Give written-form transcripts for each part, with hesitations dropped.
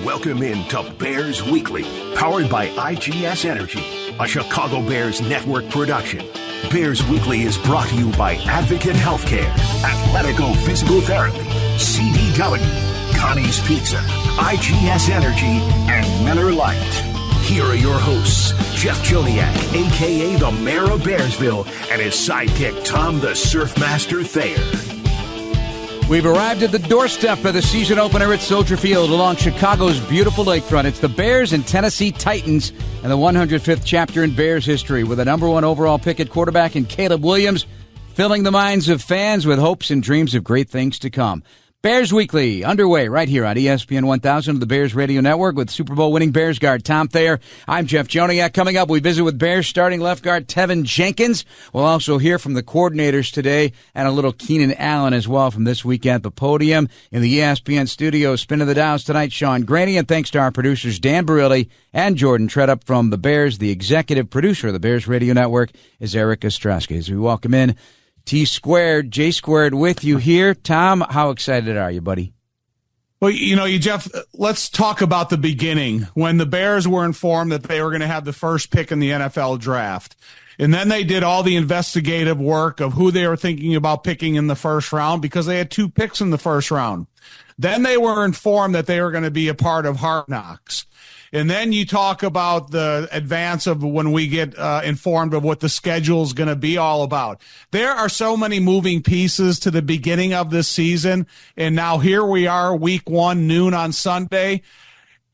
Welcome in to Bears Weekly, powered by IGS Energy, a Chicago Bears network production. Bears Weekly is brought to you by Advocate Healthcare, Athletico Physical Therapy, CDW, Connie's Pizza, IGS Energy, and Miller Lite. Here are your hosts, Jeff Joniak, a.k.a. the Mayor of Bearsville, and his sidekick, Tom the Surfmaster Thayer. We've arrived at the doorstep of the season opener at Soldier Field along Chicago's beautiful lakefront. It's the Bears and Tennessee Titans and the 105th chapter in Bears history with a number one overall pick at quarterback in Caleb Williams, filling the minds of fans with hopes and dreams of great things to come. Bears Weekly underway right here on ESPN 1000 of the Bears Radio Network with Super Bowl winning Bears guard Tom Thayer. I'm Jeff Joniak. Coming up, we visit with Bears starting left guard Teven Jenkins. We'll also hear from the coordinators today and a little Keenan Allen as well from this week at the podium. In the ESPN studio, spin of the dials tonight, Sean Graney, and thanks to our producers Dan Barilli and Jordan Treadup from the Bears. The executive producer of the Bears Radio Network is Eric Ostrowski. As we welcome in T squared, J squared with you here. Tom, how excited are you, buddy? Well, Jeff, let's talk about the beginning when the Bears were informed that they were going to have the first pick in the NFL draft. And then they did all the investigative work of who they were thinking about picking in the first round because they had two picks in the first round. Then they were informed that they were going to be a part of Hard Knocks. And then you talk about the advance of when we get informed of what the schedule is going to be all about. There are so many moving pieces to the beginning of this season. And now here we are, week 1, noon on Sunday.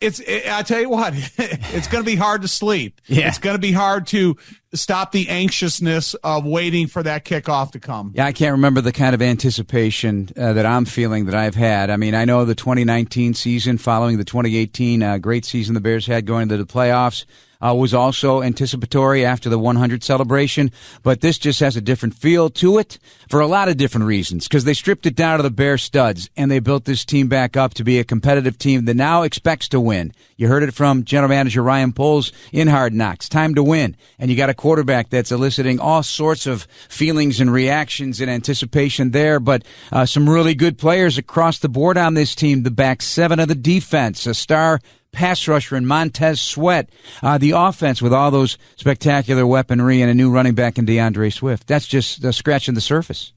I tell you what, it's going to be hard to sleep. Yeah. It's going to be hard to stop the anxiousness of waiting for that kickoff to come. Yeah, I can't remember the kind of anticipation that I'm feeling that I've had. I mean, I know the 2019 season following the 2018 great season the Bears had going to the playoffs was also anticipatory after the 100 celebration, but this just has a different feel to it for a lot of different reasons, because they stripped it down to the bare studs, and they built this team back up to be a competitive team that now expects to win. You heard it from General Manager Ryan Poles in Hard Knocks. Time to win. And you got a quarterback that's eliciting all sorts of feelings and reactions and anticipation there, but some really good players across the board on this team. The back seven of the defense, a star pass rusher in Montez Sweat, the offense with all those spectacular weaponry and a new running back in DeAndre Swift. That's just scratching the surface.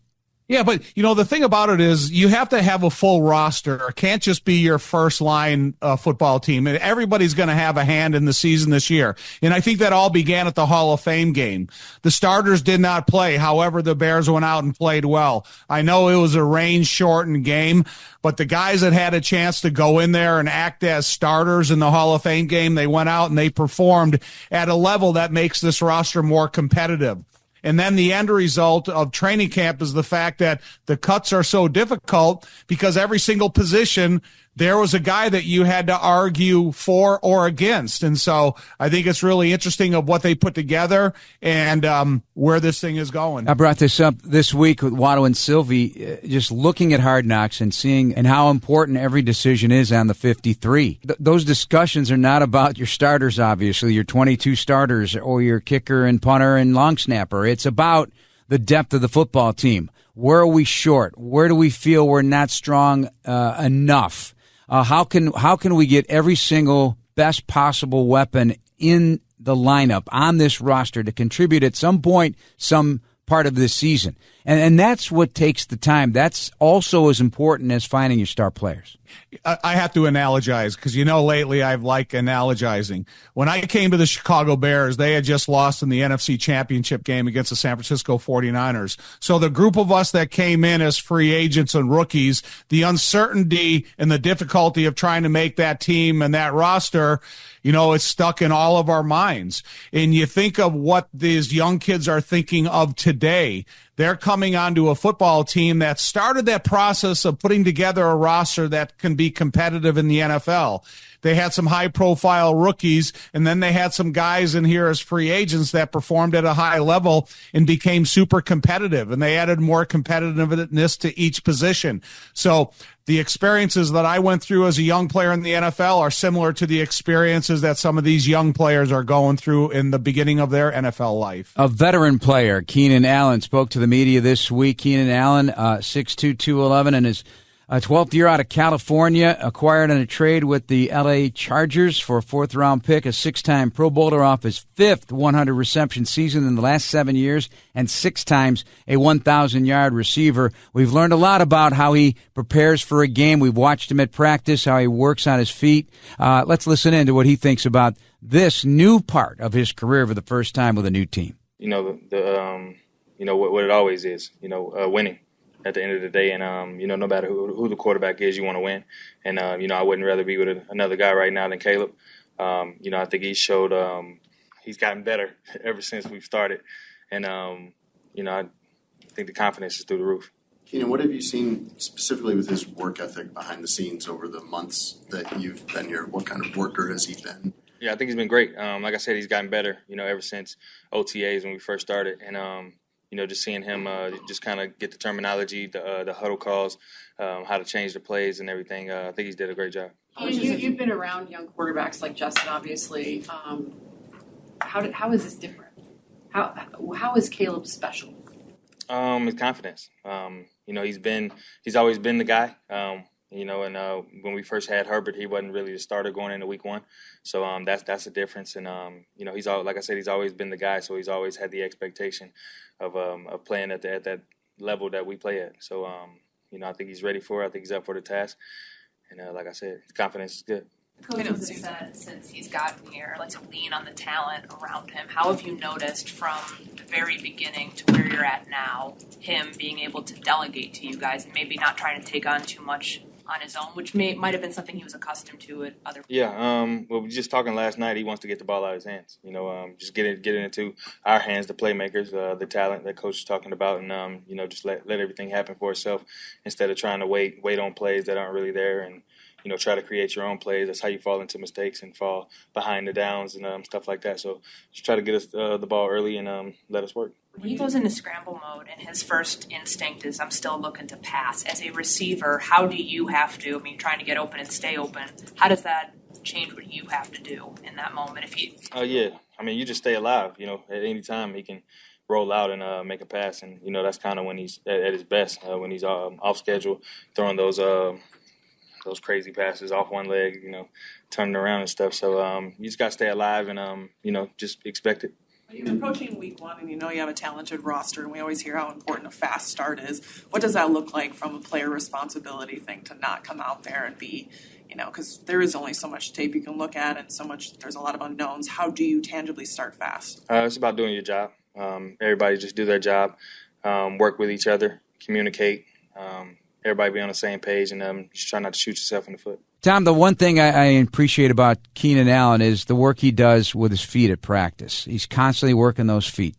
Yeah, but, the thing about it is you have to have a full roster. It can't just be your first line football team. And everybody's going to have a hand in the season this year. And I think that all began at the Hall of Fame game. The starters did not play. However, the Bears went out and played well. I know it was a rain-shortened game, but the guys that had a chance to go in there and act as starters in the Hall of Fame game, they went out and they performed at a level that makes this roster more competitive. And then the end result of training camp is the fact that the cuts are so difficult because every single position, there was a guy that you had to argue for or against. And so I think it's really interesting of what they put together and where this thing is going. I brought this up this week with Watto and Sylvie, just looking at Hard Knocks and seeing and how important every decision is on the 53. Those discussions are not about your starters, obviously, your 22 starters or your kicker and punter and long snapper. It's about the depth of the football team. Where are we short? Where do we feel we're not strong enough? How can we get every single best possible weapon in the lineup on this roster to contribute at some point, some part of this season? And that's what takes the time. That's also as important as finding your star players. I have to analogize because, lately I've liked analogizing. When I came to the Chicago Bears, they had just lost in the NFC Championship game against the San Francisco 49ers. So the group of us that came in as free agents and rookies, the uncertainty and the difficulty of trying to make that team and that roster, it's stuck in all of our minds. And you think of what these young kids are thinking of today. They're coming onto a football team that started that process of putting together a roster that can be competitive in the NFL. They had some high-profile rookies, and then they had some guys in here as free agents that performed at a high level and became super competitive, and they added more competitiveness to each position. So the experiences that I went through as a young player in the NFL are similar to the experiences that some of these young players are going through in the beginning of their NFL life. A veteran player, Keenan Allen, spoke to the media this week. Keenan Allen, 6'2", 211, and is A 12th year out of California, acquired in a trade with the L.A. Chargers for a 4th-round pick, a 6-time Pro Bowler off his 5th 100-reception season in the last 7 years, and 6 times a 1,000-yard receiver. We've learned a lot about how he prepares for a game. We've watched him at practice, how he works on his feet. Let's listen in to what he thinks about this new part of his career for the first time with a new team. You know, what it always is, winning at the end of the day. And, no matter who the quarterback is, you want to win. And, I wouldn't rather be with another guy right now than Caleb. I think he showed he's gotten better ever since we've started. And, I think the confidence is through the roof. Keenan, what have you seen specifically with his work ethic behind the scenes over the months that you've been here? What kind of worker has he been? Yeah, I think he's been great. Like I said, he's gotten better, ever since OTAs when we first started. And, just seeing him just kind of get the terminology, the huddle calls, how to change the plays and everything. I think he's did a great job. You've been around young quarterbacks like Justin, obviously. How is this different? How is Caleb special? His confidence. He's always been the guy. When we first had Herbert, he wasn't really the starter going into week 1. So that's the difference. And he's like I said, he's always been the guy. So he's always had the expectation of playing at that level that we play at. So I think he's ready for it. I think he's up for the task. And like I said, his confidence is good. Coach has said since he's gotten here, like to lean on the talent around him. How have you noticed from the very beginning to where you're at now, him being able to delegate to you guys and maybe not trying to take on too much on his own, which might have been something he was accustomed to at other. Yeah, well, we were just talking last night. He wants to get the ball out of his hands. Just get it into our hands, the playmakers, the talent that coach is talking about, and just let everything happen for itself instead of trying to wait on plays that aren't really there, and try to create your own plays. That's how you fall into mistakes and fall behind the downs and stuff like that. So just try to get us the ball early and let us work. When he goes into scramble mode and his first instinct is I'm still looking to pass, as a receiver, how do you have to, trying to get open and stay open, how does that change what you have to do in that moment? You just stay alive. At any time he can roll out and make a pass. And, that's kind of when he's at his best, when he's off schedule, throwing those crazy passes off one leg, turning around and stuff. So you just got to stay alive and, just expect it. You're approaching week 1 and you have a talented roster, and we always hear how important a fast start is. What does that look like from a player responsibility thing to not come out there and be, because there is only so much tape you can look at and there's a lot of unknowns. How do you tangibly start fast? It's about doing your job. Everybody just do their job, work with each other, communicate, everybody be on the same page, and just try not to shoot yourself in the foot. Tom, the one thing I appreciate about Keenan Allen is the work he does with his feet at practice. He's constantly working those feet,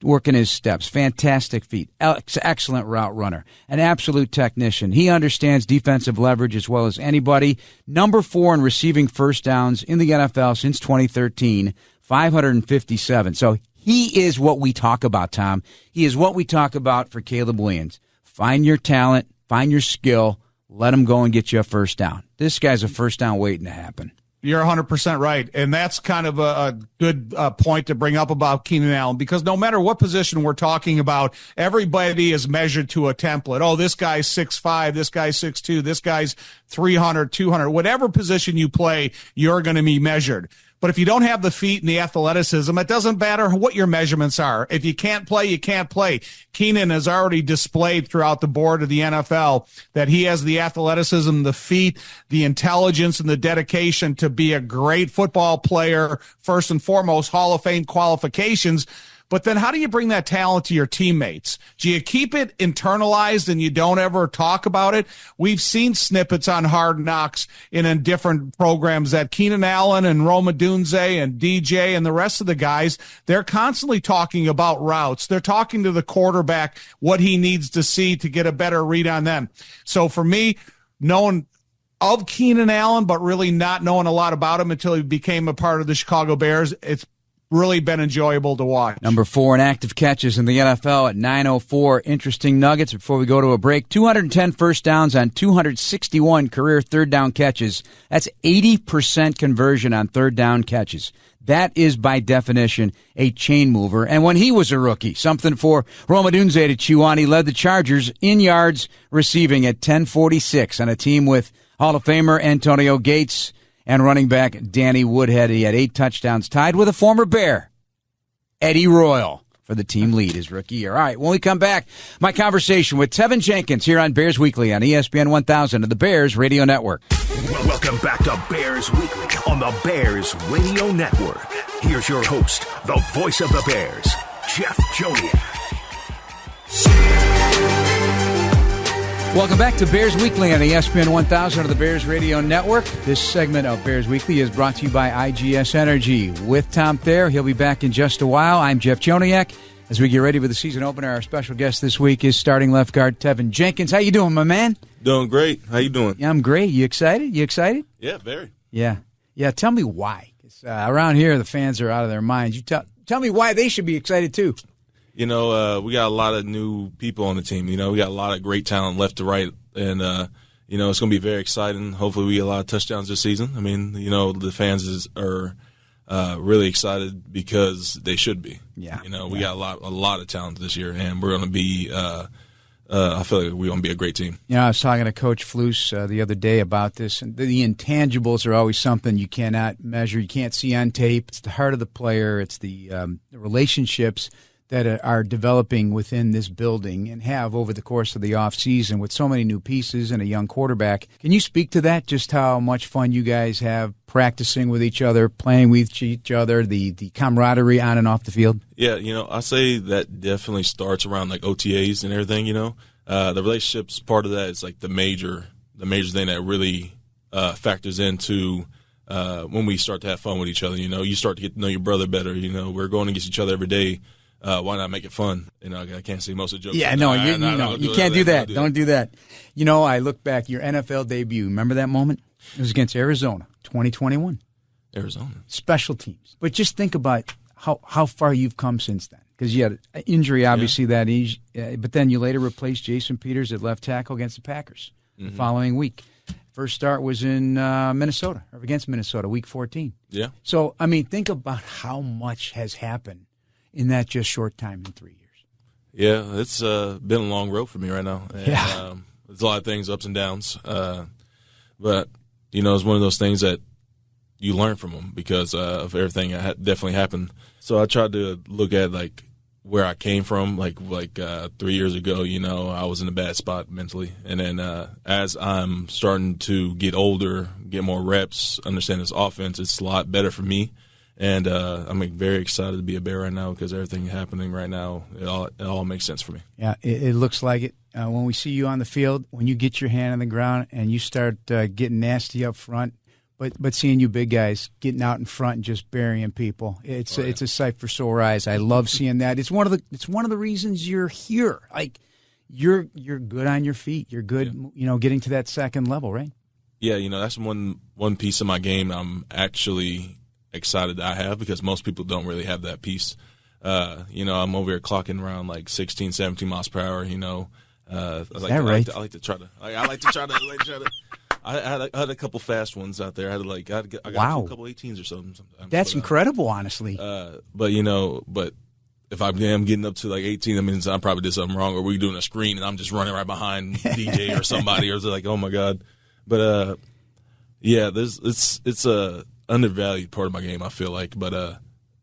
working his steps. Fantastic feet. Excellent route runner. An absolute technician. He understands defensive leverage as well as anybody. Number 4 in receiving first downs in the NFL since 2013, 557. So he is what we talk about, Tom. He is what we talk about for Caleb Williams. Find your talent, find your skill, let him go and get you a first down. This guy's a first down waiting to happen. You're 100% right. And that's kind of a good point to bring up about Keenan Allen, because no matter what position we're talking about, everybody is measured to a template. Oh, this guy's 6'5", this guy's 6'2", this guy's 300, 200. Whatever position you play, you're going to be measured. But if you don't have the feet and the athleticism, it doesn't matter what your measurements are. If you can't play, you can't play. Keenan has already displayed throughout the board of the NFL that he has the athleticism, the feet, the intelligence, and the dedication to be a great football player, first and foremost, Hall of Fame qualifications. But then how do you bring that talent to your teammates? Do you keep it internalized and you don't ever talk about it? We've seen snippets on Hard Knocks in different programs that Keenan Allen and Roma Dunze and DJ and the rest of the guys, they're constantly talking about routes. They're talking to the quarterback what he needs to see to get a better read on them. So for me, knowing of Keenan Allen, but really not knowing a lot about him until he became a part of the Chicago Bears, it's really been enjoyable to watch. Number 4 in active catches in the NFL at 904. Interesting nuggets before we go to a break. 210 first downs on 261 career third down catches. That's 80% conversion on third down catches. That is, by definition, a chain mover. And when he was a rookie, something for Rome Odunze to chew on. He led the Chargers in yards receiving at 1046 on a team with Hall of Famer Antonio Gates and running back Danny Woodhead. He had 8 touchdowns, tied with a former Bear, Eddie Royal, for the team lead his rookie year. All right, when we come back, my conversation with Teven Jenkins here on Bears Weekly on ESPN 1000 of the Bears Radio Network. Welcome back to Bears Weekly on the Bears Radio Network. Here's your host, the voice of the Bears, Jeff Joniak. Welcome back to Bears Weekly on ESPN 1000 of the Bears Radio Network. This segment of Bears Weekly is brought to you by IGS Energy. With Tom Thayer, he'll be back in just a while. I'm Jeff Joniak. As we get ready for the season opener, our special guest this week is starting left guard Teven Jenkins. How you doing, my man? Doing great. How you doing? Yeah, I'm great. You excited? You excited? Yeah, very. Yeah. Tell me why. 'Cause, around here, the fans are out of their minds. You tell me why they should be excited too. You know, we got a lot of new people on the team. You know, we got a lot of great talent left to right, and you know, it's going to be very exciting. Hopefully, we get a lot of touchdowns this season. I mean, you know, the fans are really excited because they should be. Yeah. You know, we got a lot of talent this year, and we're going to be. I feel like we're going to be a great team. You know, I was talking to Coach Flus the other day about this, and the intangibles are always something you cannot measure, you can't see on tape. It's the heart of the player. It's the relationships that are developing within this building and have over the course of the offseason with so many new pieces and a young quarterback. Can you speak to that, just how much fun you guys have practicing with each other, playing with each other, the camaraderie on and off the field? Yeah, you know, I say that definitely starts around like OTAs and everything, you know. The relationships part of that is like the major thing that really factors into when we start to have fun with each other. You know, you start to get to know your brother better. You know, we're going against each other every day. Why not make it fun? You know, I can't say most of the jokes. Yeah, no, you can't do that. Don't do that. You know, I look back, your NFL debut, remember that moment? It was against Arizona, 2021. Arizona. Special teams. But just think about how far you've come since then. Because you had an injury, obviously, that age, but then you later replaced Jason Peters at left tackle against the Packers the following week. First start was in Minnesota, or against Minnesota, week 14. Yeah. So, I mean, think about how much has happened in that just short time in 3 years. Yeah, it's been a long road for me right now. And, there's a lot of things, ups and downs. But, you know, it's one of those things that you learn from them because of everything that definitely happened. So I tried to look at, like, where I came from, like 3 years ago, you know, I was in a bad spot mentally. And then as I'm starting to get older, get more reps, understand this offense, it's a lot better for me. And I'm very excited to be a Bear right now because everything happening right now, it all makes sense for me. Yeah, it looks like it. When we see you on the field, when you get your hand on the ground and you start getting nasty up front, but seeing you big guys getting out in front and just burying people, it's a sight for sore eyes. I love seeing that. It's one of the reasons you're here. Like you're good on your feet. You're good, you know, getting to that second level, right? Yeah, you know, that's one piece of my game I'm actually excited that I have because most people don't really have that piece. You know, I'm over here clocking around like 16, 17 miles per hour, you know. I like to try to. I had a couple fast ones out there. I got a couple 18s or something sometimes. That's incredible, honestly. But you know, if I am getting up to like 18, that means I probably did something wrong, or we're doing a screen and I'm just running right behind DJ or somebody, or it's like, oh my god. But yeah, it's a undervalued part of my game, I feel like, but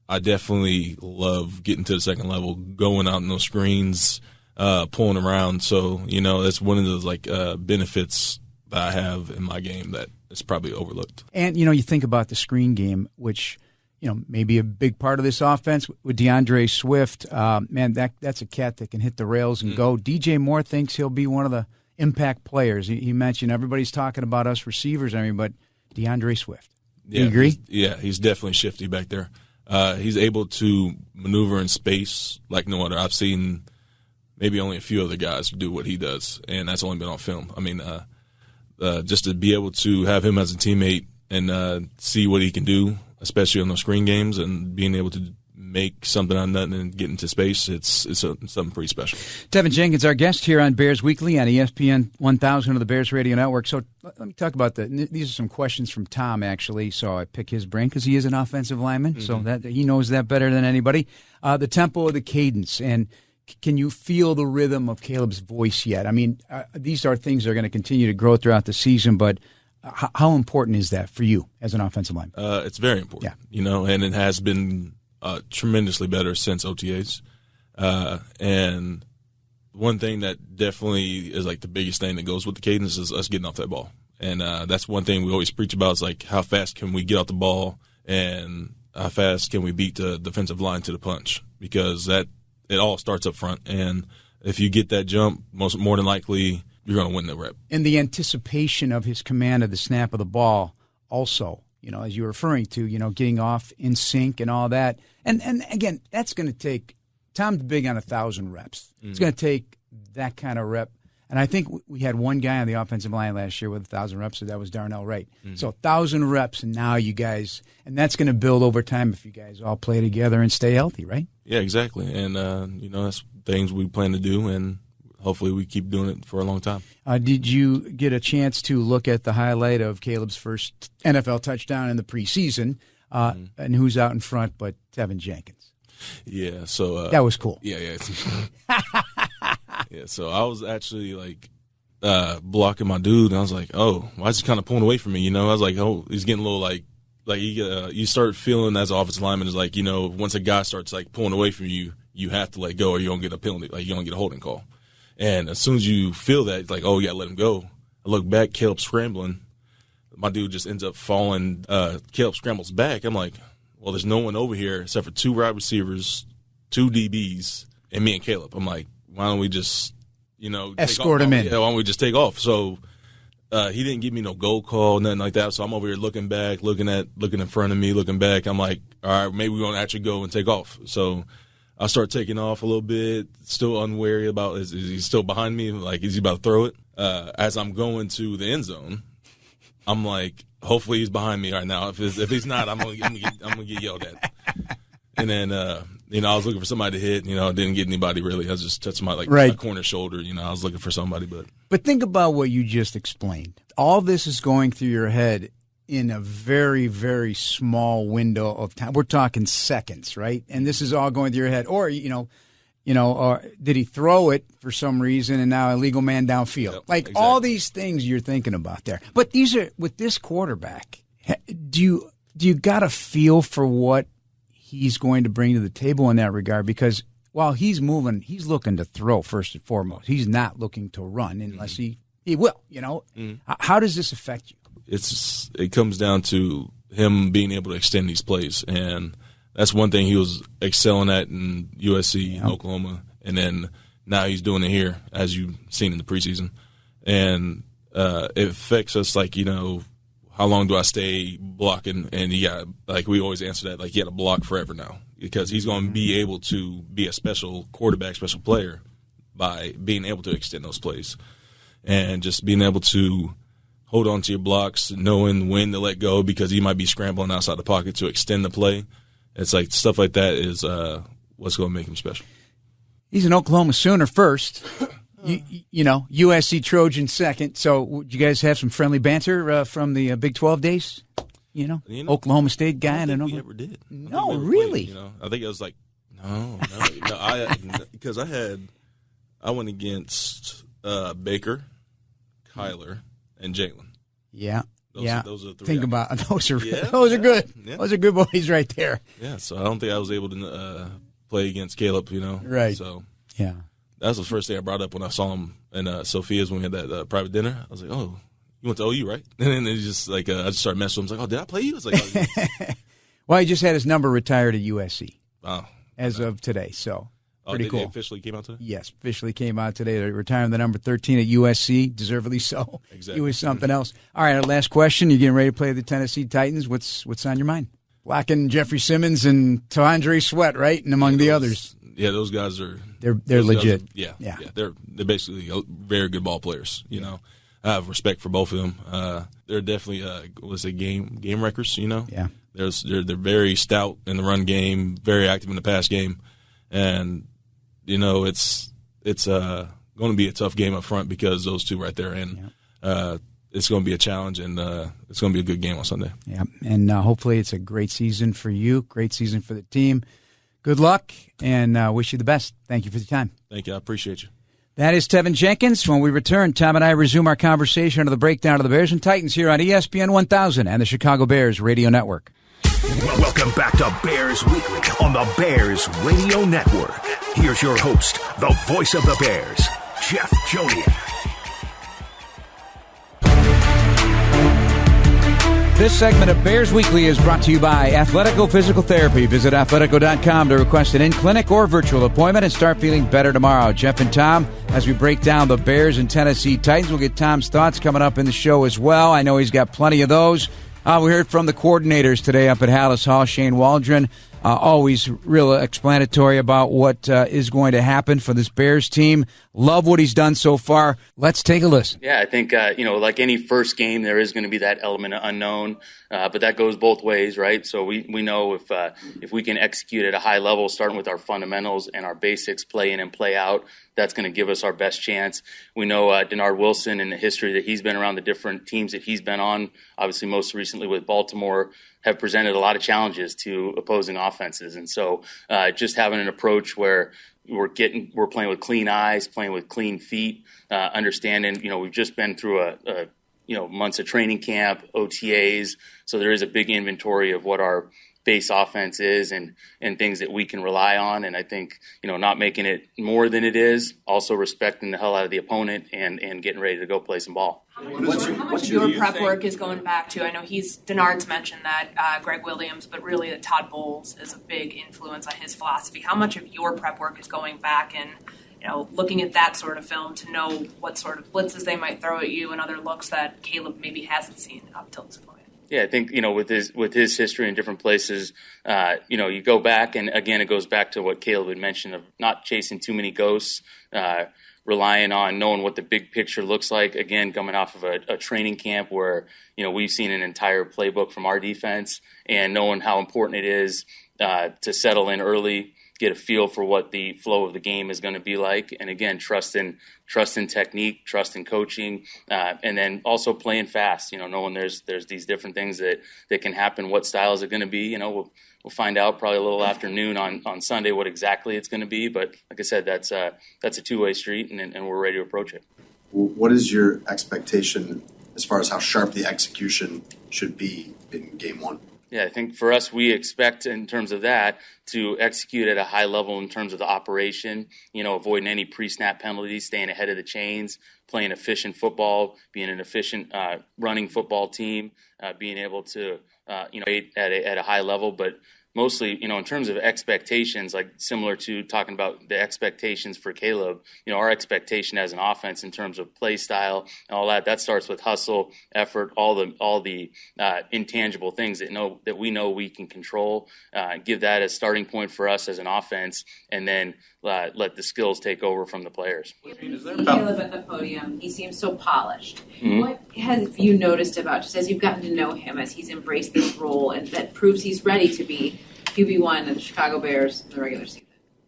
I definitely love getting to the second level, going out in those screens, pulling around. So, you know, that's one of those like benefits that I have in my game that is probably overlooked. And, you know, you think about the screen game, which, you know, maybe a big part of this offense with DeAndre Swift. Man, that's a cat that can hit the rails and go. DJ Moore thinks he'll be one of the impact players. He mentioned everybody's talking about us receivers, but DeAndre Swift. Do you agree? He's definitely shifty back there. He's able to maneuver in space like no other. I've seen maybe only a few other guys do what he does, and that's only been on film. I mean, just to be able to have him as a teammate and see what he can do, especially on those screen games, and being able to make something out of nothing and get into space, it's something pretty special. Teven Jenkins, our guest here on Bears Weekly on ESPN 1000 of the Bears Radio Network. So let me talk about these are some questions from Tom, actually. So I pick his brain because he is an offensive lineman, so that he knows that better than anybody. The tempo of the cadence, and can you feel the rhythm of Caleb's voice yet? I mean, these are things that are going to continue to grow throughout the season, but how important is that for you as an offensive lineman? It's very important, and it has been tremendously better since OTAs. And one thing that definitely is like the biggest thing that goes with the cadence is us getting off that ball. And that's one thing we always preach about is like how fast can we get off the ball and how fast can we beat the defensive line to the punch, because it all starts up front. And if you get that jump, more than likely you're going to win the rep. And the anticipation of his command of the snap of the ball also, as you're referring to, getting off in sync and all that. And again, that's going to take – Tom's big on 1,000 reps. It's going to take that kind of rep. And I think we had one guy on the offensive line last year with 1,000 reps, so that was Darnell Wright. So 1,000 reps, and now you guys – and that's going to build over time if you guys all play together and stay healthy, right? Yeah, exactly. And, that's things we plan to do, and hopefully we keep doing it for a long time. Did you get a chance to look at the highlight of Caleb's first NFL touchdown in the preseason? And who's out in front but Teven Jenkins? Yeah, so that was cool. Yeah. Yeah, so I was actually blocking my dude, and I was like, oh, why is he kind of pulling away from me? I was like, oh, he's getting a little you start feeling as an offensive lineman is once a guy starts pulling away from you, you have to let go or you don't get a penalty, you don't get a holding call. And as soon as you feel that, it's like, oh, you got to let him go. I look back, Caleb scrambling. My dude just ends up falling. Caleb scrambles back. I'm like, well, there's no one over here except for 2 wide receivers, 2 DBs, and me and Caleb. I'm like, why don't we just, escort him in? Yeah, why don't we just take off? So he didn't give me no goal call, nothing like that. So I'm over here looking back, looking in front of me, looking back. I'm like, all right, maybe we're going to actually go and take off. So I start taking off a little bit, still unwary about is he still behind me? Is he about to throw it? As I'm going to the end zone, I'm like, hopefully he's behind me right now. If he's not, I'm gonna get yelled at. And then I was looking for somebody to hit. I didn't get anybody really. I was just touching my corner shoulder. I was looking for somebody, but think about what you just explained. All this is going through your head in a very, very small window of time. We're talking seconds, right? And this is all going through your head. Or, or did he throw it for some reason and now a legal man downfield? Yep, exactly. All these things you're thinking about there. But these are, with this quarterback, do you got a feel for what he's going to bring to the table in that regard? Because while he's moving, he's looking to throw first and foremost. He's not looking to run unless he will, How does this affect you? It comes down to him being able to extend these plays, and that's one thing he was excelling at in USC, Oklahoma, and then now he's doing it here, as you've seen in the preseason. And it affects us how long do I stay blocking? And we always answer that, you got to block forever now, because he's going to be able to be a special quarterback, special player by being able to extend those plays and just being able to hold on to your blocks, knowing when to let go, because he might be scrambling outside the pocket to extend the play. It's stuff like that is what's going to make him special. He's an Oklahoma Sooner first, USC Trojan second. So you guys have some friendly banter from the Big 12 days? Oklahoma State guy. I don't think we ever did. No, really? I think it was no, because I went against Baker, Kyler, and Jalen. Yeah. Those are the 3. Think about those are good. Yeah. Those are good boys right there. Yeah, so I don't think I was able to play against Caleb, Right. So yeah, that was the first thing I brought up when I saw him in Sophia's when we had that private dinner. I was like, oh, you went to OU, right? And then it just I just started messing with him. I was like, oh, did I play you? I was like, oh, well, he just had his number retired at USC wow, as of today. So pretty cool. It officially came out today? Yes, officially came out today. They're retiring the number 13 at USC, deservedly so. Exactly. He was something else. All right, our last question. You're getting ready to play the Tennessee Titans. What's on your mind? Blocking Jeffrey Simmons and Tondre Sweat, right? And among the others. Yeah, those guys are they're legit. They're basically very good ball players, I have respect for both of them. They're definitely game wreckers. Yeah. They're very stout in the run game, very active in the pass game, and it's going to be a tough game up front because those two right there, and it's going to be a challenge, and it's going to be a good game on Sunday. Yeah, and hopefully it's a great season for you, great season for the team. Good luck, and wish you the best. Thank you for the time. Thank you. I appreciate you. That is Teven Jenkins. When we return, Tom and I resume our conversation on the breakdown of the Bears and Titans here on ESPN 1000 and the Chicago Bears Radio Network. Welcome back to Bears Weekly on the Bears Radio Network. Here's your host, the voice of the Bears, Jeff Joniak. This segment of Bears Weekly is brought to you by Athletico Physical Therapy. Visit athletico.com to request an in-clinic or virtual appointment and start feeling better tomorrow. Jeff and Tom, as we break down the Bears and Tennessee Titans, we'll get Tom's thoughts coming up in the show as well. I know he's got plenty of those. We heard from the coordinators today up at Hallis Hall. Shane Waldren, always real explanatory about what is going to happen for this Bears team. Love what he's done so far. Let's take a listen. Yeah, I think, like any first game, there is going to be that element of unknown, but that goes both ways, right? So we know if we can execute at a high level, starting with our fundamentals and our basics, play in and play out, that's going to give us our best chance. We know Denard Wilson and the history that he's been around, the different teams that he's been on, obviously most recently with Baltimore, have presented a lot of challenges to opposing offenses. And so just having an approach where we're playing with clean eyes, playing with clean feet, understanding, we've just been through a months of training camp, OTAs. So there is a big inventory of what our base offense is and things that we can rely on. And I think, not making it more than it is, also respecting the hell out of the opponent and getting ready to go play some ball. How much of your prep work is going back to, I know Denard's mentioned that Greg Williams, but really that Todd Bowles is a big influence on his philosophy. How much of your prep work is going back and, looking at that sort of film to know what sort of blitzes they might throw at you and other looks that Caleb maybe hasn't seen up till this point? Yeah, I think, with his history in different places, you go back, and again, it goes back to what Caleb had mentioned of not chasing too many ghosts, relying on knowing what the big picture looks like. Again, coming off of a training camp where, we've seen an entire playbook from our defense, and knowing how important it is to settle in early, get a feel for what the flow of the game is going to be like. And again, trust in technique, trust in coaching, and then also playing fast, knowing there's these different things that can happen. What style is it going to be? We'll find out probably a little afternoon on Sunday what exactly it's going to be. But like I said, that's a two-way street, and we're ready to approach it. What is your expectation as far as how sharp the execution should be in game one? Yeah, I think for us, we expect in terms of that to execute at a high level in terms of the operation, avoiding any pre-snap penalties, staying ahead of the chains, playing efficient football, being an efficient running football team, being able to, at a high level. But mostly, in terms of expectations, like similar to talking about the expectations for Caleb, our expectation as an offense in terms of play style and all that starts with hustle, effort, all the intangible things that we know we can control. Give that as starting point for us as an offense, and then let the skills take over from the players. Caleb at the podium, he seems so polished. Mm-hmm. What have you noticed about, just as you've gotten to know him, as he's embraced this role, and that proves he's ready to be QB1 of the Chicago Bears in the regular season?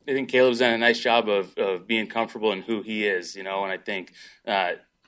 I think Caleb's done a nice job of being comfortable in who he is, and I think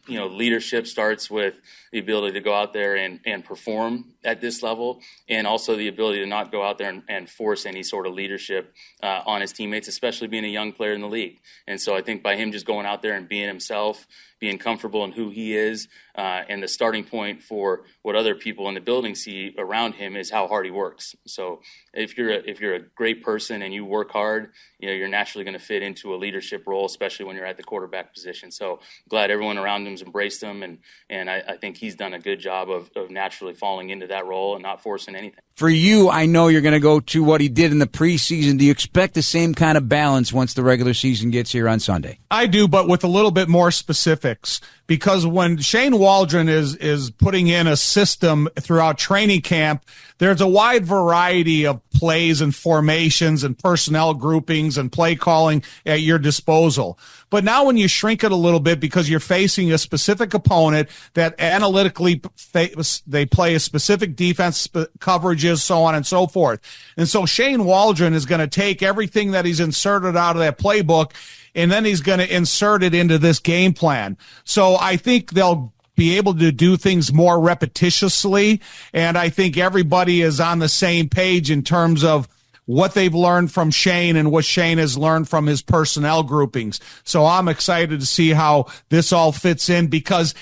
leadership starts with the ability to go out there and perform at this level, and also the ability to not go out there and force any sort of leadership on his teammates, especially being a young player in the league. And so I think by him just going out there and being himself, being comfortable in who he is, and the starting point for what other people in the building see around him is how hard he works. So if you're a great person and you work hard, you're naturally going to fit into a leadership role, especially when you're at the quarterback position. So glad everyone around him's embraced him, and I think he's done a good job of naturally falling into that role and not forcing anything. For you, I know you're going to go to what he did in the preseason. Do you expect the same kind of balance once the regular season gets here on Sunday? I do, but with a little bit more specific. specifics, because when Shane Waldren is putting in a system throughout training camp, there's a wide variety of plays and formations and personnel groupings and play calling at your disposal. But now when you shrink it a little bit because you're facing a specific opponent that analytically they play a specific defense, coverages, so on and so forth. And so Shane Waldren is going to take everything that he's inserted out of that playbook, and then he's going to insert it into this game plan. So I think they'll be able to do things more repetitiously, and I think everybody is on the same page in terms of what they've learned from Shane and what Shane has learned from his personnel groupings. So I'm excited to see how this all fits in, because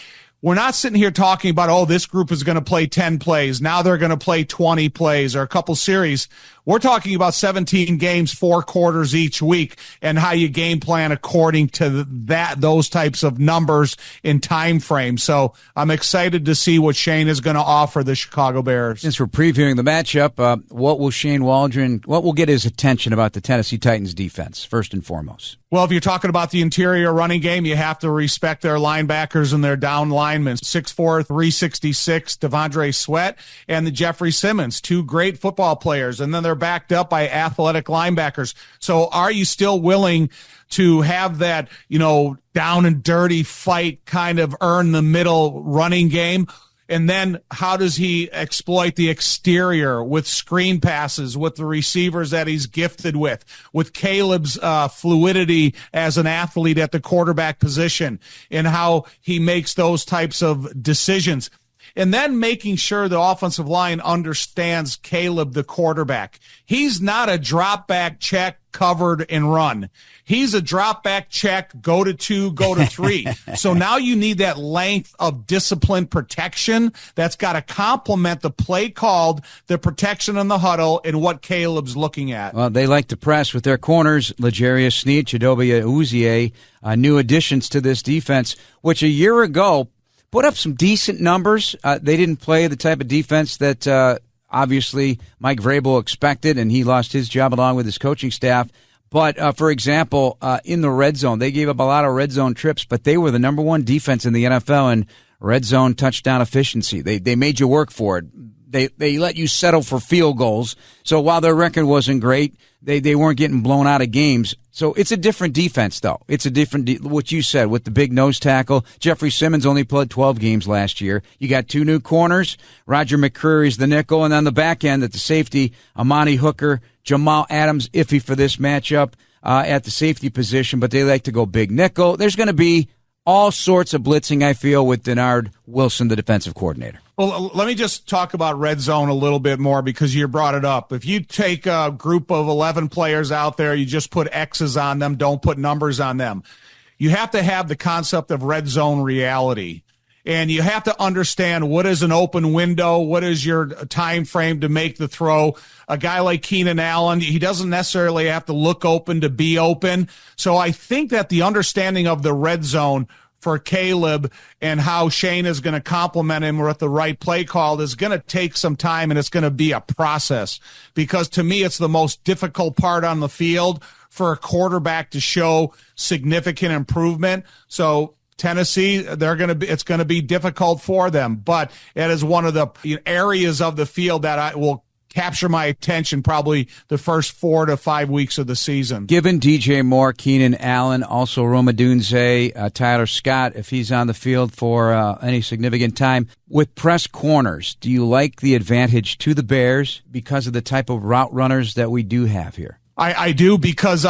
we're not sitting here talking about, oh, this group is going to play 10 plays. Now they're going to play 20 plays or a couple series. We're talking about 17 games, 4 quarters each week, and how you game plan according to those types of numbers in time frame. So I'm excited to see what Shane is going to offer the Chicago Bears. Since we're previewing the matchup, what will get his attention about the Tennessee Titans defense, first and foremost? Well, if you're talking about the interior running game, you have to respect their linebackers and their down linemen. 6'4", 366, Devondre Sweat and the Jeffrey Simmons, 2 great football players. And then they're backed up by athletic linebackers. So are you still willing to have that, down and dirty fight, kind of earn the middle running game? And then how does he exploit the exterior with screen passes, with the receivers that he's gifted with Caleb's fluidity as an athlete at the quarterback position, and how he makes those types of decisions? And then making sure the offensive line understands Caleb, the quarterback. He's not a drop back check, covered and run. He's a drop back check, go to 2, go to 3. So now you need that length of disciplined protection that's got to complement the play called, the protection in the huddle, and what Caleb's looking at. Well, they like to press with their corners. L'Jarius Sneed, Chidobe Uzie, new additions to this defense, which a year ago put up some decent numbers. They didn't play the type of defense that obviously Mike Vrabel expected, and he lost his job along with his coaching staff. But, for example, in the red zone, they gave up a lot of red zone trips, but they were the number 1 defense in the NFL in red zone touchdown efficiency. They made you work for it. They let you settle for field goals. So while their record wasn't great, they weren't getting blown out of games. So it's a different defense, though. It's a different, what you said, with the big nose tackle. Jeffrey Simmons only played 12 games last year. You got 2 new corners. Roger McCreary's the nickel. And on the back end at the safety, Amani Hooker, Jamal Adams, iffy for this matchup at the safety position, but they like to go big nickel. There's going to be all sorts of blitzing, I feel, with Denard Wilson, the defensive coordinator. Well, let me just talk about red zone a little bit more, because you brought it up. If you take a group of 11 players out there, you just put X's on them, don't put numbers on them. You have to have the concept of red zone reality. And you have to understand what is an open window, what is your time frame to make the throw. A guy like Keenan Allen, he doesn't necessarily have to look open to be open. So I think that the understanding of the red zone for Caleb and how Shane is going to complement him with the right play call is going to take some time, and it's going to be a process, because to me it's the most difficult part on the field for a quarterback to show significant improvement. So Tennessee, it's going to be difficult for them, but it is one of the areas of the field that I will capture my attention probably the first 4 to 5 weeks of the season. Given DJ Moore, Keenan Allen, also Roma Dunze, Tyler Scott, if he's on the field for any significant time, with press corners, do you like the advantage to the Bears because of the type of route runners that we do have here? I do, because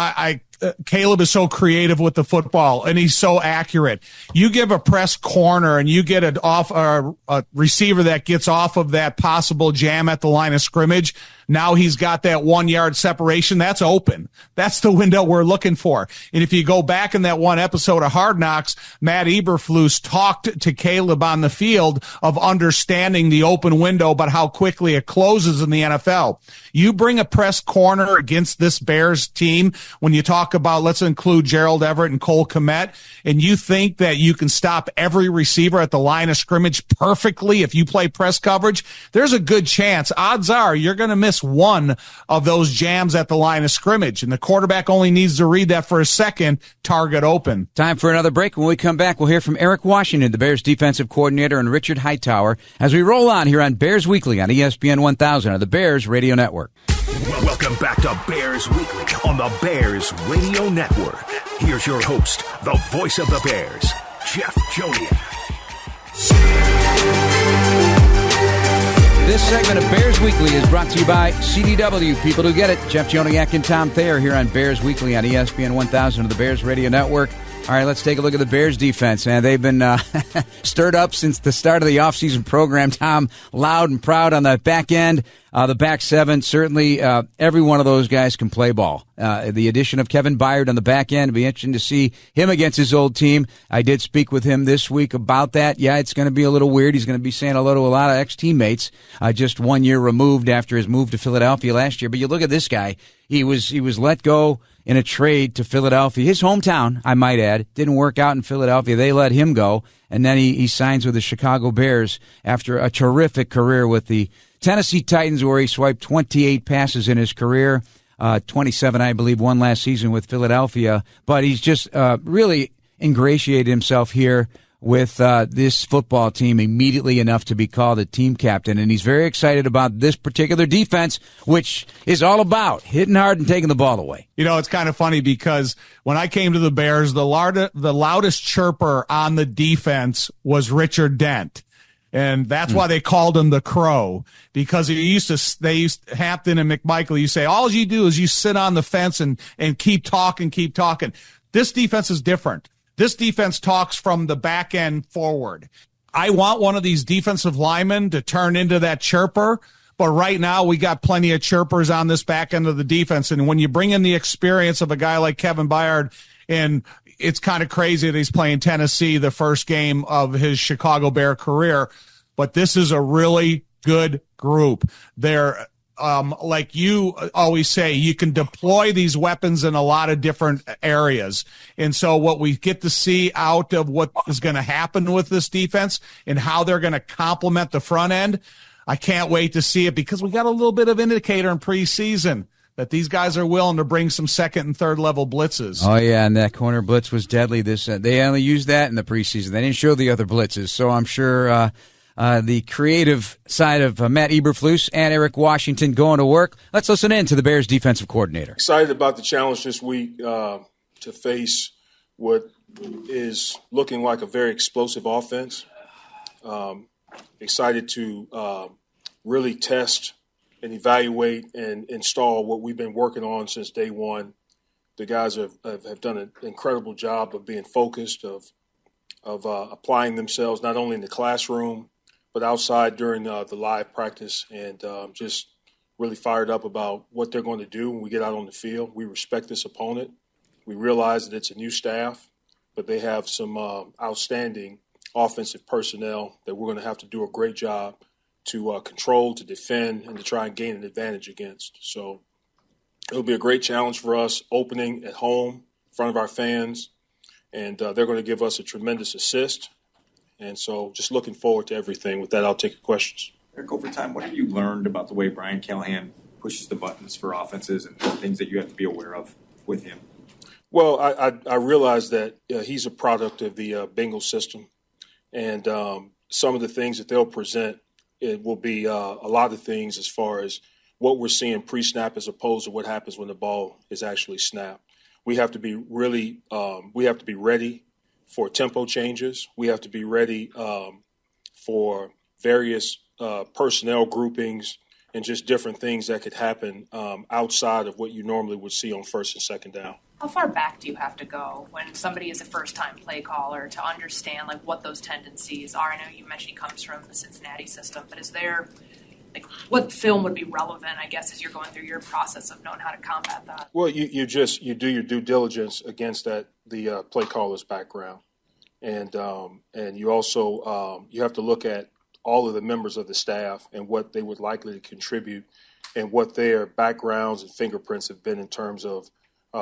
Caleb is so creative with the football, and he's so accurate. You give a press corner and you get a receiver that gets off of that possible jam at the line of scrimmage. Now he's got that 1 yard separation. That's open. That's the window we're looking for. And if you go back in that one episode of Hard Knocks, Matt Eberflus talked to Caleb on the field of understanding the open window, but how quickly it closes in the NFL. You bring a press corner against this Bears team, when you talk talk about, let's include Gerald Everett and Cole Kmet, and you think that you can stop every receiver at the line of scrimmage perfectly if you play press coverage, there's a good chance, odds are, you're going to miss one of those jams at the line of scrimmage, and the quarterback only needs to read that for a second, target open. Time for another break. When we come back, we'll hear from Eric Washington, the Bears defensive coordinator, and Richard Hightower as we roll on here on Bears Weekly on ESPN 1000 of the Bears Radio Network. Welcome back to Bears Weekly on the Bears Radio Network. Here's your host, the voice of the Bears, Jeff Joniak. This segment of Bears Weekly is brought to you by CDW, people who get it. Jeff Joniak and Tom Thayer here on Bears Weekly on ESPN 1000 of the Bears Radio Network. All right, let's take a look at the Bears defense. Man, they've been stirred up since the start of the offseason program. Tom, loud and proud on the back end. The back seven, certainly every one of those guys can play ball. The addition of Kevin Byard on the back end, it'll be interesting to see him against his old team. I did speak with him this week about that. Yeah, it's going to be a little weird. He's going to be saying hello to a lot of ex-teammates just 1 year removed after his move to Philadelphia last year. But you look at this guy. He was let go in a trade to Philadelphia. His hometown, I might add, didn't work out in Philadelphia. They let him go, and then he signs with the Chicago Bears after a terrific career with the Tennessee Titans, where he swiped 28 passes in his career, 27, I believe, one last season with Philadelphia. But he's just really ingratiated himself here with this football team immediately enough to be called a team captain. And he's very excited about this particular defense, which is all about hitting hard and taking the ball away. You know, it's kind of funny because when I came to the Bears, the loudest chirper on the defense was Richard Dent. And that's why they called him the Crow, because Hampton and McMichael, you say, all you do is you sit on the fence and keep talking. This defense is different. This defense talks from the back end forward. I want one of these defensive linemen to turn into that chirper, but right now we got plenty of chirpers on this back end of the defense. And when you bring in the experience of a guy like Kevin Byard, and it's kind of crazy that he's playing Tennessee the first game of his Chicago Bear career, but this is a really good group. They're like you always say, you can deploy these weapons in a lot of different areas. And so what we get to see out of what is going to happen with this defense and how they're going to complement the front end, I can't wait to see it, because we got a little bit of indicator in preseason that these guys are willing to bring some second and third level blitzes. Oh, yeah, and that corner blitz was deadly. They only used that in the preseason. They didn't show the other blitzes, so I'm sure the creative side of Matt Eberflus and Eric Washington going to work. Let's listen in to the Bears defensive coordinator. Excited about the challenge this week to face what is looking like a very explosive offense. Excited to really test and evaluate and install what we've been working on since day one. The guys have done an incredible job of being focused, of applying themselves not only in the classroom but outside during the live practice, and just really fired up about what they're going to do when we get out on the field. We respect this opponent. We realize that it's a new staff, but they have some outstanding offensive personnel that we're going to have to do a great job to control, to defend, and to try and gain an advantage against. So it'll be a great challenge for us opening at home in front of our fans, and they're going to give us a tremendous assist. And so just looking forward to everything. With that, I'll take your questions. Eric, over time, what have you learned about the way Brian Callahan pushes the buttons for offenses and things that you have to be aware of with him? Well, I realize that he's a product of the Bengals system. And some of the things that they'll present, it will be a lot of things as far as what we're seeing pre-snap as opposed to what happens when the ball is actually snapped. We have to be really we have to be ready for tempo changes. We have to be ready for various personnel groupings and just different things that could happen outside of what you normally would see on first and second down. How far back do you have to go when somebody is a first-time play caller to understand what those tendencies are? I know you mentioned he comes from the Cincinnati system, but is there what film would be relevant, I guess, as you're going through your process of knowing how to combat that? Well, you do your due diligence against the play caller's background, and you also you have to look at all of the members of the staff and what they would likely to contribute and what their backgrounds and fingerprints have been in terms of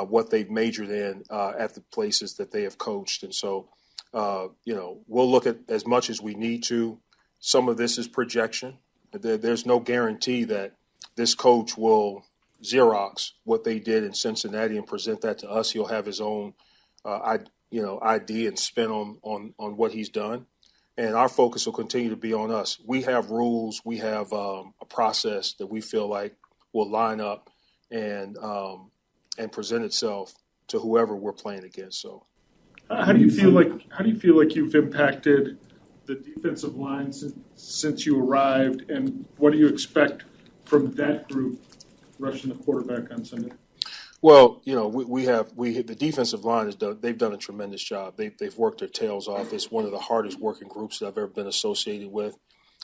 what they've majored in at the places that they have coached. And so, we'll look at as much as we need to. Some of this is projection. There's no guarantee that this coach will Xerox what they did in Cincinnati and present that to us. He'll have his own, idea and spin on what he's done. And our focus will continue to be on us. We have rules. We have a process that we feel like will line up and present itself to whoever we're playing against. So, how do you feel like you've impacted the defensive line since you arrived, and what do you expect from that group rushing the quarterback on Sunday? Well, the defensive line they've done a tremendous job. They've worked their tails off. It's one of the hardest working groups that I've ever been associated with.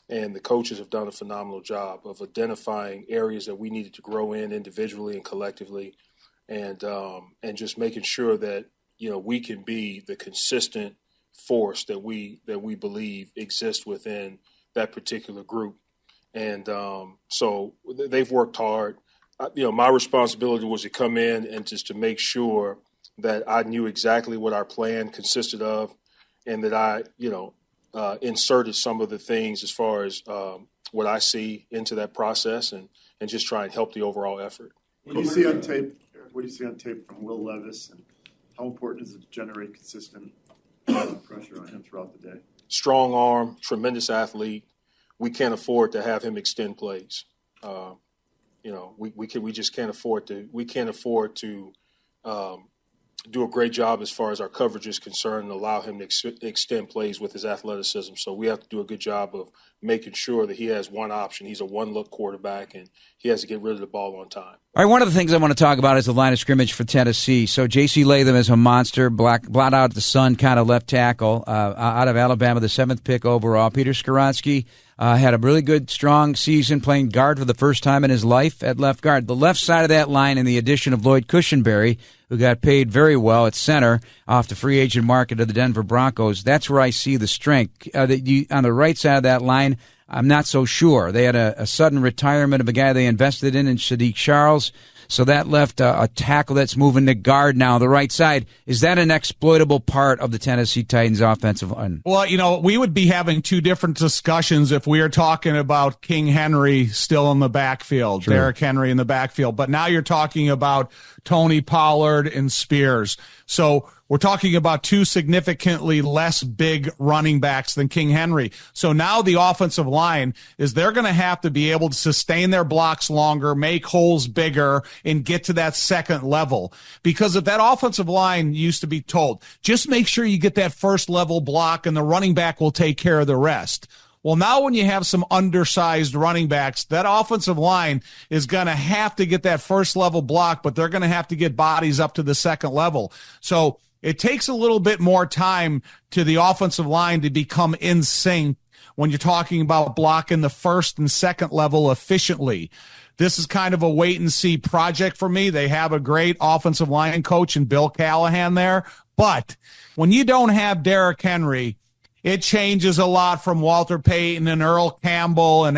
And the coaches have done a phenomenal job of identifying areas that we needed to grow in individually and collectively, and just making sure that we can be the consistent force that we believe exists within that particular group. And so they've worked hard. My responsibility was to come in and just to make sure that I knew exactly what our plan consisted of, and that I inserted some of the things as far as what I see into that process, and just try and help the overall effort. What do you see on tape from Will Levis, and how important is it to generate consistent pressure on him throughout the day? Strong arm, tremendous athlete. We can't afford to have him extend plays. We just can't afford to. We can't afford to do a great job as far as our coverage is concerned and allow him to extend plays with his athleticism. So we have to do a good job of making sure that he has one option. He's a one-look quarterback, and he has to get rid of the ball on time. All right, one of the things I want to talk about is the line of scrimmage for Tennessee. So J.C. Latham is a monster, blot out the sun kind of left tackle out of Alabama, the 7th pick overall. Peter Skoronski had a really good, strong season playing guard for the first time in his life at left guard. The left side of that line, in the addition of Lloyd Cushenberry, who got paid very well at center off the free agent market of the Denver Broncos, that's where I see the strength. On the right side of that line, I'm not so sure. They had a sudden retirement of a guy they invested in Sadiq Charles, so that left a tackle that's moving to guard now, the right side. Is that an exploitable part of the Tennessee Titans offensive line? Well, we would be having two different discussions if we were talking about King Henry still in the backfield, True. Derrick Henry in the backfield. But now you're talking about Tony Pollard and Spears. So we're talking about two significantly less big running backs than King Henry. So now the offensive line they're going to have to be able to sustain their blocks longer, make holes bigger, and get to that second level. Because if that offensive line used to be told, just make sure you get that first level block and the running back will take care of the rest. Well, now when you have some undersized running backs, that offensive line is going to have to get that first level block, but they're going to have to get bodies up to the second level. So it takes a little bit more time to the offensive line to become in sync when you're talking about blocking the first and second level efficiently. This is kind of a wait-and-see project for me. They have a great offensive line coach in Bill Callahan there. But when you don't have Derrick Henry, it changes a lot from Walter Payton and Earl Campbell and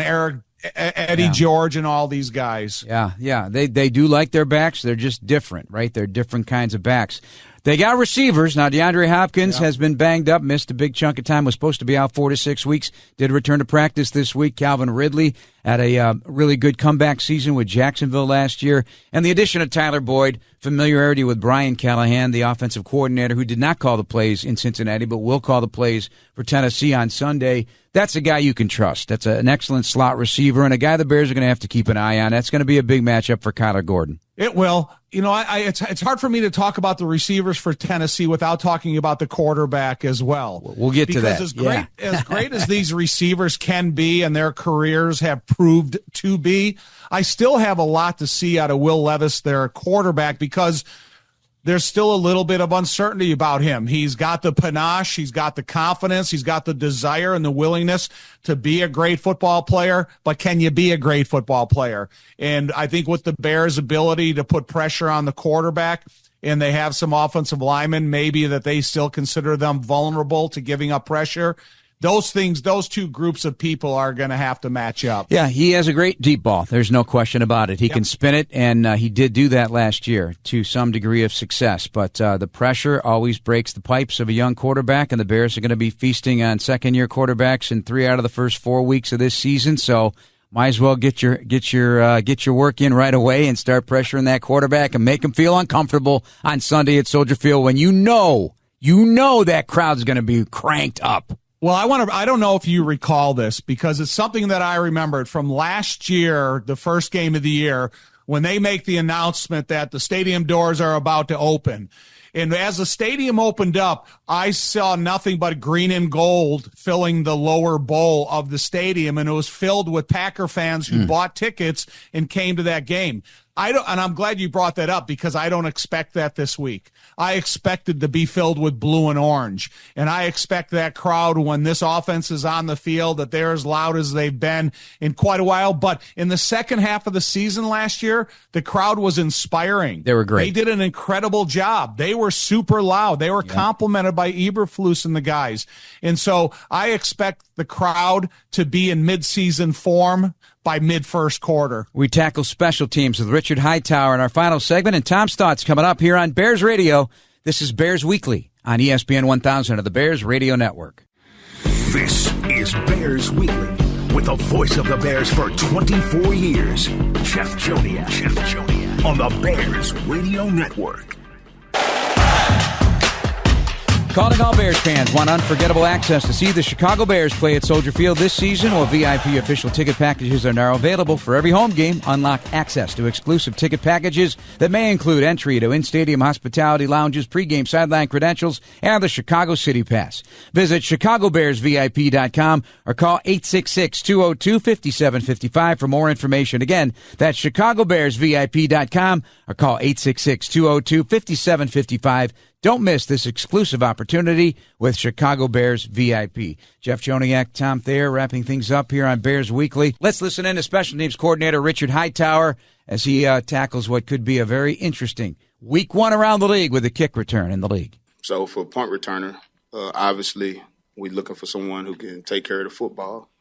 Eddie George and all these guys. Yeah. They do like their backs. They're just different, right? They're different kinds of backs. They got receivers. Now, DeAndre Hopkins has been banged up, missed a big chunk of time, was supposed to be out 4 to 6 weeks, did return to practice this week. Calvin Ridley had a really good comeback season with Jacksonville last year. And the addition of Tyler Boyd, familiarity with Brian Callahan, the offensive coordinator, who did not call the plays in Cincinnati, but will call the plays for Tennessee on Sunday. That's a guy you can trust. That's an excellent slot receiver and a guy the Bears are going to have to keep an eye on. That's going to be a big matchup for Kyler Gordon. It will. It's hard for me to talk about the receivers for Tennessee without talking about the quarterback as well. We'll get to that. Because as great as these receivers can be and their careers have proved to be, I still have a lot to see out of Will Levis, their quarterback, because there's still a little bit of uncertainty about him. He's got the panache, he's got the confidence, he's got the desire and the willingness to be a great football player, but can you be a great football player? And I think with the Bears' ability to put pressure on the quarterback, and they have some offensive linemen maybe that they still consider them vulnerable to giving up pressure, those two groups of people are going to have to match up. Yeah, he has a great deep ball. There's no question about it. He can spin it, and he did do that last year to some degree of success. But the pressure always breaks the pipes of a young quarterback, and the Bears are going to be feasting on second-year quarterbacks in 3 out of the first 4 weeks of this season. So might as well get your work in right away and start pressuring that quarterback and make him feel uncomfortable on Sunday at Soldier Field when you know that crowd's going to be cranked up. Well, I don't know if you recall this because it's something that I remembered from last year, the first game of the year, when they make the announcement that the stadium doors are about to open. And as the stadium opened up, I saw nothing but green and gold filling the lower bowl of the stadium, and it was filled with Packer fans who bought tickets and came to that game. And I'm glad you brought that up because I don't expect that this week. I expected to be filled with blue and orange, and I expect that crowd when this offense is on the field that they're as loud as they've been in quite a while. But in the second half of the season last year, the crowd was inspiring. They were great. They did an incredible job. They were super loud. They were complimented by Eberflus and the guys. And so I expect the crowd to be in midseason form by mid-first quarter. We tackle special teams with Richard Hightower in our final segment, and Tom's thoughts coming up here on Bears Radio. This is Bears Weekly on ESPN 1000 of the Bears Radio Network. This is Bears Weekly with the voice of the Bears for 24 years, Jeff Joniak on the Bears Radio Network. Calling all Bears fans. Want unforgettable access to see the Chicago Bears play at Soldier Field this season? Well, VIP official ticket packages are now available for every home game. Unlock access to exclusive ticket packages that may include entry to in-stadium hospitality lounges, pregame sideline credentials, and the Chicago City Pass. Visit ChicagoBearsVIP.com or call 866-202-5755 for more information. Again, that's ChicagoBearsVIP.com or call 866-202-5755. Don't miss this exclusive opportunity with Chicago Bears VIP. Jeff Joniak, Tom Thayer, wrapping things up here on Bears Weekly. Let's listen in to Special Teams Coordinator Richard Hightower as he tackles what could be a very interesting week one around the league with a kick return in the league. So for punt returner, obviously we're looking for someone who can take care of the football,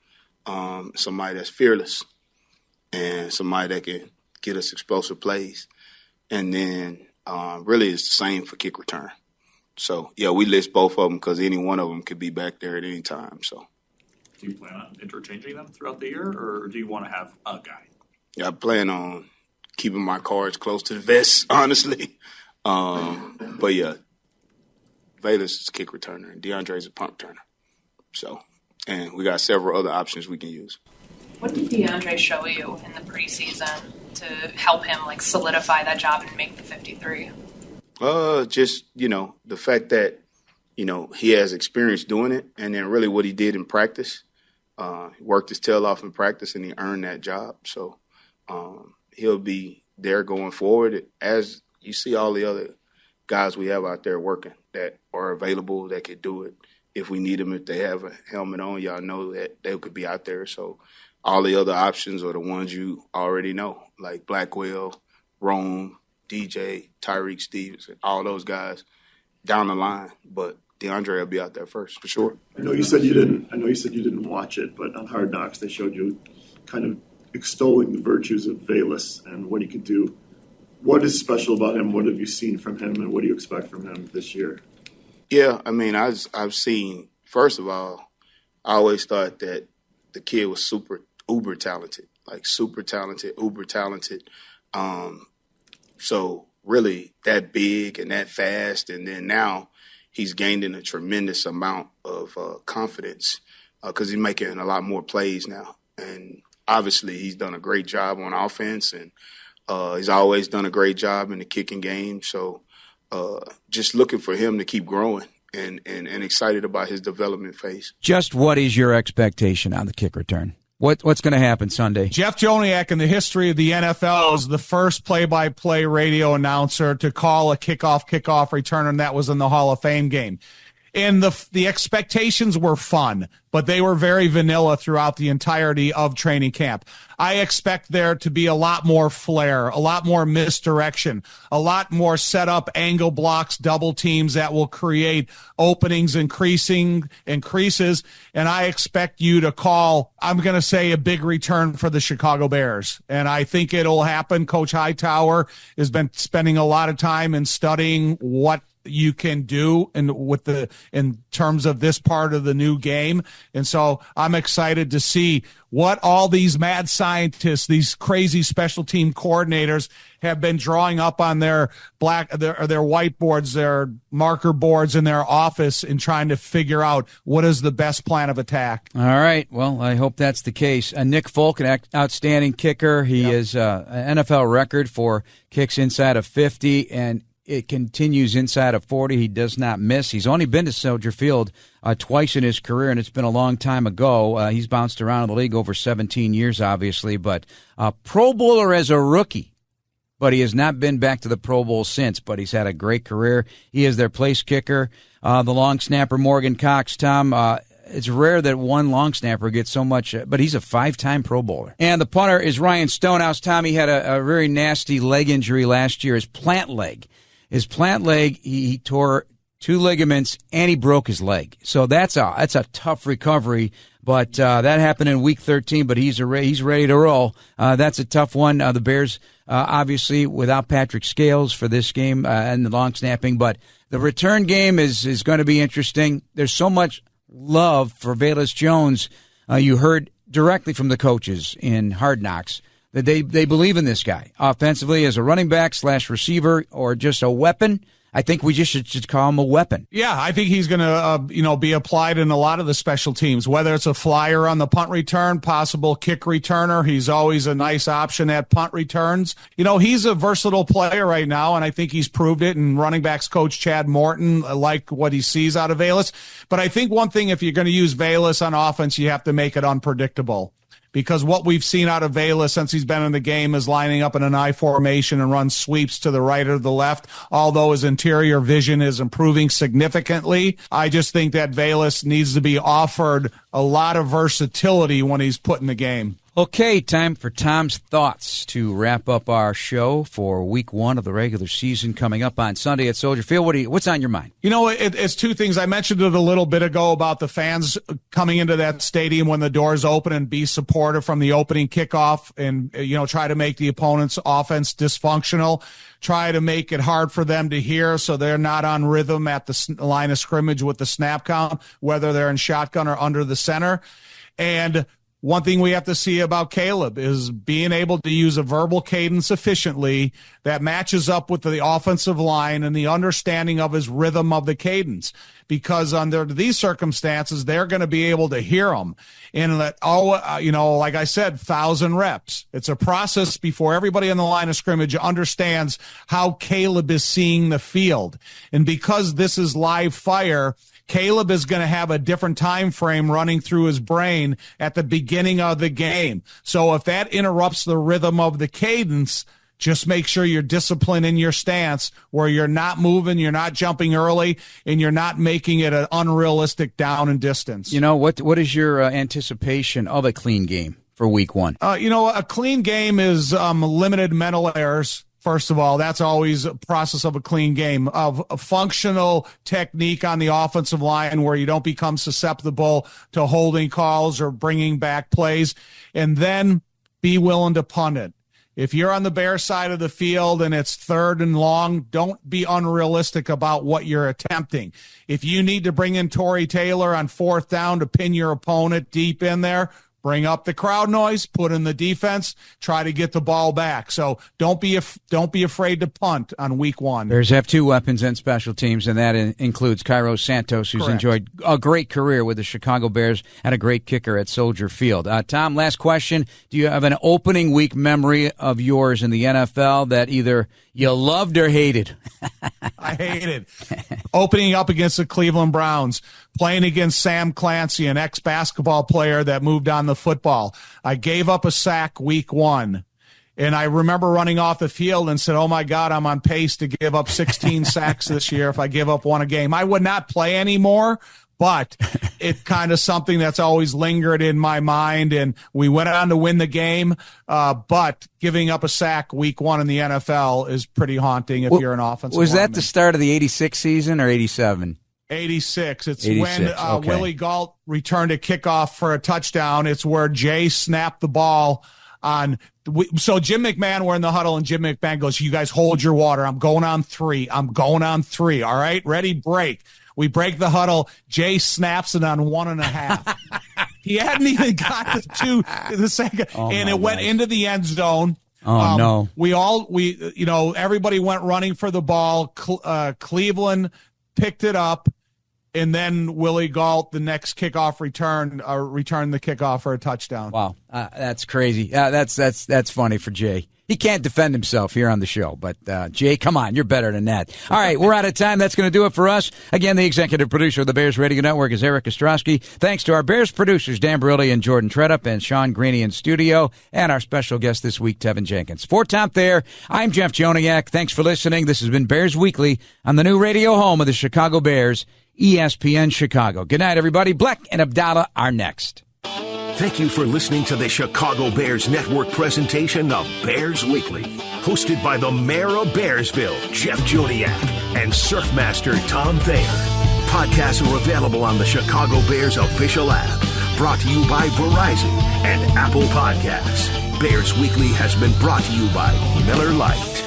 somebody that's fearless, and somebody that can get us explosive plays. And then really it's the same for kick return. So, yeah, we list both of them because any one of them could be back there at any time. So, do you plan on interchanging them throughout the year, or do you want to have a guy? Yeah, I plan on keeping my cards close to the vest, honestly. But, yeah, Valus is a kick returner and DeAndre is a punt returner. So, and we got several other options we can use. What did DeAndre show you in the preseason to help him solidify that job and make the 53? Just, the fact that, he has experience doing it, and then really what he did in practice. He worked his tail off in practice, and he earned that job. So he'll be there going forward. As you see all the other guys we have out there working that are available, that could do it. If we need them, if they have a helmet on, y'all know that they could be out there. So all the other options are the ones you already know, like Blackwell, Rome, DJ, Tyreek Stevens, all those guys down the line. But DeAndre will be out there first for sure. I know you said you didn't watch it, but on Hard Knocks they showed you kind of extolling the virtues of Valus and what he could do. What is special about him? What have you seen from him, and what do you expect from him this year? Yeah, I mean, I've seen. First of all, I always thought that the kid was uber talented, uber talented. So really that big and that fast. And then now he's gaining a tremendous amount of confidence because he's making a lot more plays now. And obviously he's done a great job on offense, and he's always done a great job in the kicking game. So just looking for him to keep growing and excited about his development phase. Just what is your expectation on the kick return? What's going to happen Sunday? Jeff Joniak, in the history of the NFL, is the first play-by-play radio announcer to call a kickoff return, and that was in the Hall of Fame game. And the expectations were fun. but they were very vanilla throughout the entirety of training camp. I expect there to be a lot more flair, a lot more misdirection, a lot more setup, angle blocks, double teams that will create openings, increases, and I expect you to call, I'm going to say, a big return for the Chicago Bears, and I think it'll happen. Coach Hightower has been spending a lot of time in studying what you can do in terms of this part of the new game. And so I'm excited to see what all these mad scientists, these crazy special team coordinators have been drawing up on their whiteboards, their marker boards in their office, and trying to figure out what is the best plan of attack. All right. Well, I hope that's the case. Nick Folk, an outstanding kicker. He is an NFL record for kicks inside of 50, and it continues inside of 40. He does not miss. He's only been to Soldier Field twice in his career, and it's been a long time ago. He's bounced around in the league over 17 years, obviously, but Pro Bowler as a rookie. But he has not been back to the Pro Bowl since, but he's had a great career. He is their place kicker. The long snapper, Morgan Cox, Tom, it's rare that one long snapper gets so much, but he's a 5-time Pro Bowler. And the punter is Ryan Stonehouse. Tom, he had a very nasty leg injury last year, his plant leg. His plant leg, he tore 2 ligaments, and he broke his leg. So that's a tough recovery. But that happened in Week 13, but he's ready to roll. That's a tough one. The Bears, obviously, without Patrick Scales for this game and the long snapping. But the return game is going to be interesting. There's so much love for Velus Jones. You heard directly from the coaches in Hard Knocks that they believe in this guy offensively as a running back / receiver or just a weapon. I think we just should call him a weapon. Yeah, I think he's going to be applied in a lot of the special teams, whether it's a flyer on the punt return, possible kick returner. He's always a nice option at punt returns. He's a versatile player right now, and I think he's proved it. And running backs coach Chad Morton like what he sees out of Velus. But I think one thing, if you're going to use Velus on offense, you have to make it unpredictable. Because what we've seen out of Velus since he's been in the game is lining up in an I formation and run sweeps to the right or the left, although his interior vision is improving significantly. I just think that Velus needs to be offered a lot of versatility when he's put in the game. Okay, time for Tom's thoughts to wrap up our show for Week 1 of the regular season coming up on Sunday at Soldier Field. What's on your mind? It's 2 things. I mentioned it a little bit ago about the fans coming into that stadium when the doors open and be supportive from the opening kickoff and, try to make the opponent's offense dysfunctional. Try to make it hard for them to hear so they're not on rhythm at the line of scrimmage with the snap count, whether they're in shotgun or under the center. And one thing we have to see about Caleb is being able to use a verbal cadence efficiently that matches up with the offensive line and the understanding of his rhythm of the cadence. Because under these circumstances, they're going to be able to hear him. And like I said, 1,000 reps. It's a process before everybody on the line of scrimmage understands how Caleb is seeing the field. And because this is live fire, Caleb is going to have a different time frame running through his brain at the beginning of the game. So if that interrupts the rhythm of the cadence, just make sure you're disciplined in your stance where you're not moving, you're not jumping early, and you're not making it an unrealistic down and distance. What is your anticipation of a clean game for Week 1? A clean game is limited mental errors. First of all, that's always a process of a clean game, of a functional technique on the offensive line where you don't become susceptible to holding calls or bringing back plays, and then be willing to punt it. If you're on the Bears side of the field and it's 3rd and long, don't be unrealistic about what you're attempting. If you need to bring in Torrey Taylor on 4th down to pin your opponent deep in there, bring up the crowd noise, put in the defense, try to get the ball back. So don't be afraid to punt on Week 1. Bears have 2 weapons and special teams, and that includes Cairo Santos, who's enjoyed a great career with the Chicago Bears and a great kicker at Soldier Field. Tom, last question. Do you have an opening week memory of yours in the NFL that either you loved or hated? I hated opening up against the Cleveland Browns, playing against Sam Clancy, an ex-basketball player that moved on the football. I gave up a sack Week 1, and I remember running off the field and said, oh, my God, I'm on pace to give up 16 sacks this year if I give up 1 a game. I would not play anymore, but it's kind of something that's always lingered in my mind. And we went on to win the game, but giving up a sack week 1 in the NFL is pretty haunting if you're an offensive Was lineman. that the start of the 86 season or 87? 86. It's 86, when okay. Willie Gault returned a kickoff for a touchdown. It's where Jay snapped the ball on. So Jim McMahon, we're in the huddle, and Jim McMahon goes, "You guys hold your water. I'm going on 3. I'm going on 3. All right, ready, break." We break the huddle. Jay snaps it on 1.5. He hadn't even got the second, and it went into the end zone. Oh, no. Everybody went running for the ball. Cleveland picked it up, and then Willie Gault, the next kickoff returned the kickoff for a touchdown. Wow, that's crazy. That's funny for Jay. He can't defend himself here on the show, but Jay, come on, you're better than that. All right, we're out of time. That's going to do it for us. Again, the executive producer of the Bears Radio Network is Eric Ostrowski. Thanks to our Bears producers, Dan Barilli and Jordan Tredup, and Sean Greeny in studio, and our special guest this week, Teven Jenkins. For Tom Thayer, I'm Jeff Joniak. Thanks for listening. This has been Bears Weekly on the new radio home of the Chicago Bears, ESPN Chicago. Good night, everybody. Black and Abdallah are next. Thank you for listening to the Chicago Bears Network presentation of Bears Weekly, hosted by the mayor of Bearsville, Jeff Joniak, and Surfmaster Tom Thayer. Podcasts are available on the Chicago Bears official app, brought to you by Verizon and Apple Podcasts. Bears Weekly has been brought to you by Miller Lite.